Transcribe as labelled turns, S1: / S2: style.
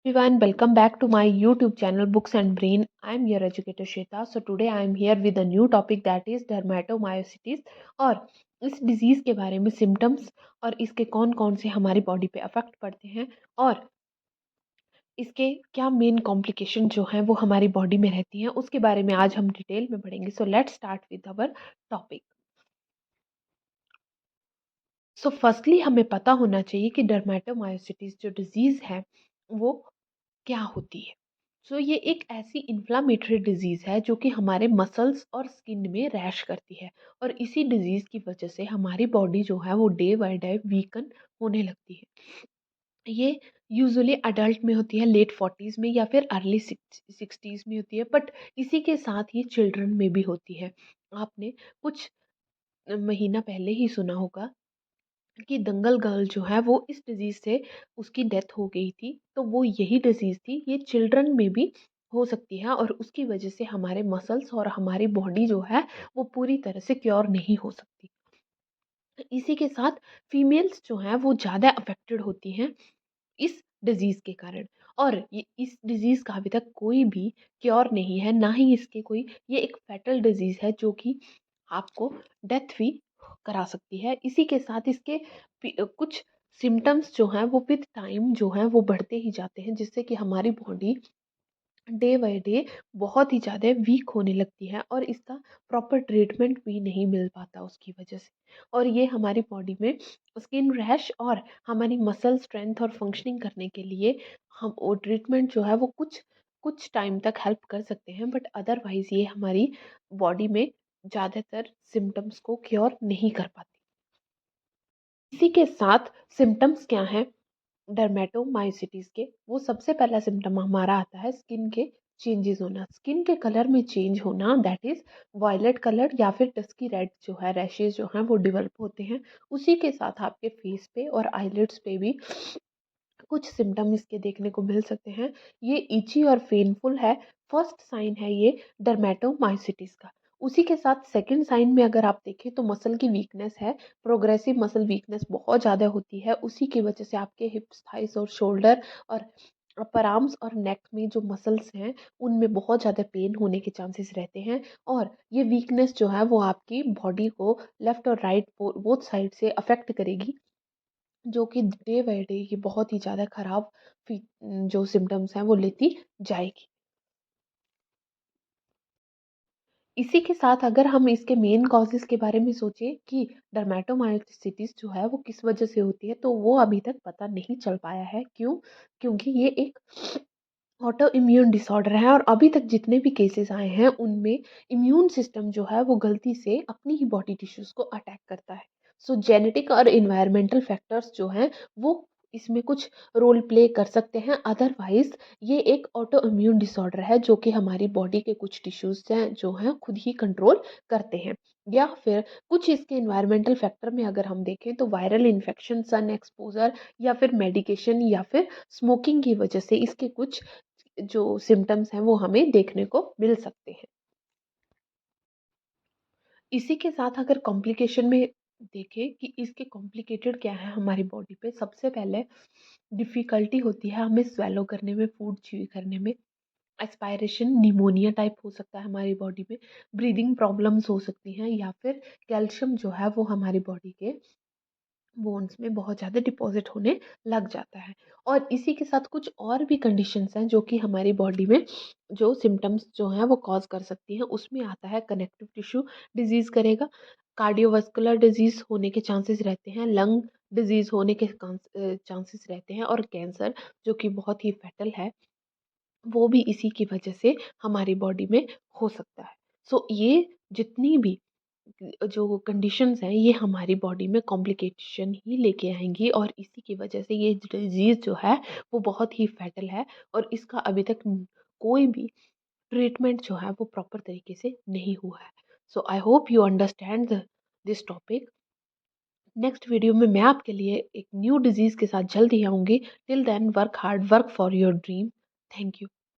S1: Everyone, welcome back to my YouTube channel Books and Brain. I am your educator Shweta. So today I am here with a new topic that is dermatomyositis और इस disease के बारे में symptoms और इसके कौन कौन से हमारी बॉडी पे अफेक्ट पड़ते हैं और इसके क्या मेन कॉम्प्लिकेशन जो हैं वो हमारी बॉडी में रहती हैं उसके बारे में आज हम डिटेल में पढ़ेंगे. So let's start with our topic. So firstly हमें पता होना चाहिए कि डर्मेटोमायोसिटीज जो डिजीज है वो क्या होती है. सो ये एक ऐसी इन्फ्लामेटरी डिजीज़ है जो कि हमारे मसल्स और स्किन में रैश करती है और इसी डिजीज़ की वजह से हमारी बॉडी जो है वो डे बाय डे वीकन होने लगती है. ये यूजुअली अडल्ट में होती है, लेट 40s में या फिर अर्ली 60s में होती है, बट इसी के साथ ये चिल्ड्रन में भी होती है. आपने कुछ महीना पहले ही सुना होगा कि दंगल गर्ल जो है वो इस डिजीज़ से उसकी डेथ हो गई थी. तो वो यही डिजीज़ थी, ये चिल्ड्रन में भी हो सकती है और उसकी वजह से हमारे मसल्स और हमारी बॉडी जो है वो पूरी तरह से क्योर नहीं हो सकती. इसी के साथ फीमेल्स जो हैं वो ज़्यादा अफेक्टेड होती हैं इस डिजीज़ के कारण. और ये इस डिजीज़ का अभी तक कोई भी क्योर नहीं है, ना ही इसके कोई, ये एक फैटल डिजीज़ है जो कि आपको डेथ भी करा सकती है. इसी के साथ इसके कुछ सिम्टम्स जो हैं वो विद टाइम जो हैं वो बढ़ते ही जाते हैं, जिससे कि हमारी बॉडी डे बाय डे बहुत ही ज़्यादा वीक होने लगती है और इसका प्रॉपर ट्रीटमेंट भी नहीं मिल पाता उसकी वजह से. और ये हमारी बॉडी में स्किन रैश और हमारी मसल स्ट्रेंथ और फंक्शनिंग करने के लिए हम वो ट्रीटमेंट जो है वो कुछ कुछ टाइम तक हेल्प कर सकते हैं, बट अदरवाइज़ ये हमारी बॉडी में ज़्यादातर सिम्टम्स को क्योर नहीं कर पाती. इसी के साथ सिम्टम्स क्या हैं डर्मेटोमायोसिटीज के? वो सबसे पहला सिम्टम हमारा आता है स्किन के चेंजेस होना, स्किन के कलर में चेंज होना, दैट इज वायलेट कलर या फिर डस्की रेड जो है रैशेज जो हैं वो डेवलप होते हैं. उसी के साथ आपके फेस पे और आईलिड्स पे भी कुछ सिम्टम इसके देखने को मिल सकते हैं. ये इची और पेनफुल है, फर्स्ट साइन है ये डर्मेटोमायोसिटिस का. उसी के साथ सेकंड साइन में अगर आप देखें तो मसल की वीकनेस है, प्रोग्रेसिव मसल वीकनेस बहुत ज़्यादा होती है. उसी की वजह से आपके हिप्स, थाइस और शोल्डर और अपर आर्म्स और नेक में जो मसल्स हैं उनमें बहुत ज़्यादा पेन होने के चांसेस रहते हैं. और ये वीकनेस जो है वो आपकी बॉडी को लेफ्ट और राइट बोथ साइड से अफेक्ट करेगी, जो कि डे बाय डे ये बहुत ही ज़्यादा खराब जो सिम्पटम्स हैं वो लेती जाएगी. इसी के साथ अगर हम इसके मेन कॉजेज़ के बारे में सोचें कि डर्मेटोमायोसिटिस जो है वो किस वजह से होती है, तो वो अभी तक पता नहीं चल पाया है. क्यों? क्योंकि ये एक ऑटो इम्यून डिसऑर्डर है और अभी तक जितने भी केसेस आए हैं उनमें इम्यून सिस्टम जो है वो गलती से अपनी ही बॉडी टिश्यूज को अटैक करता है. सो जेनेटिक और इन्वायरमेंटल फैक्टर्स जो हैं वो इसमें कुछ रोल प्ले कर सकते हैं. अदरवाइज ये एक ऑटो इम्यून डिसऑर्डर है जो कि हमारी बॉडी के कुछ टिश्यूज हैं जो हैं खुद ही कंट्रोल करते हैं. या फिर कुछ इसके इन्वायरमेंटल फैक्टर में अगर हम देखें तो वायरल इन्फेक्शन, सन एक्सपोजर या फिर मेडिकेशन या फिर स्मोकिंग की वजह से इसके कुछ जो सिम्पटम्स हैं वो हमें देखने को मिल सकते हैं. इसी के साथ अगर कॉम्प्लिकेशन में देखें कि इसके कॉम्प्लिकेटेड क्या है हमारी बॉडी पे, सबसे पहले डिफ़िकल्टी होती है हमें स्वेलो करने में, फूड च्यू करने में, एस्पायरेशन, निमोनिया टाइप हो सकता है हमारी बॉडी में, ब्रीदिंग प्रॉब्लम्स हो सकती हैं या फिर कैल्शियम जो है वो हमारी बॉडी के बोन्स में बहुत ज़्यादा डिपॉज़िट होने लग जाता है. और इसी के साथ कुछ और भी कंडीशंस हैं जो कि हमारी बॉडी में जो सिम्पटम्स जो हैं वो कॉज़ कर सकती हैं. उसमें आता है कनेक्टिव टिश्यू डिज़ीज़ करेगा, कार्डियोवास्कुलर डिज़ीज़ होने के चांसेस रहते हैं, लंग डिज़ीज़ होने के चांसेस रहते हैं और कैंसर जो कि बहुत ही फैटल है, वो भी इसी की वजह से हमारी बॉडी में हो सकता है. सो ये जितनी भी जो कंडीशंस हैं ये हमारी बॉडी में कॉम्प्लिकेशन ही लेके आएँगी और इसी की वजह से ये डिज़ीज़ जो है वो बहुत ही फैटल है और इसका अभी तक कोई भी ट्रीटमेंट जो है वो प्रॉपर तरीके से नहीं हुआ है. So I hope you understand this topic. Next video में मैं आपके लिए एक न्यू डिज़ीज़ के साथ जल्द ही आऊँगी. Till then work hard, work for your dream. Thank you.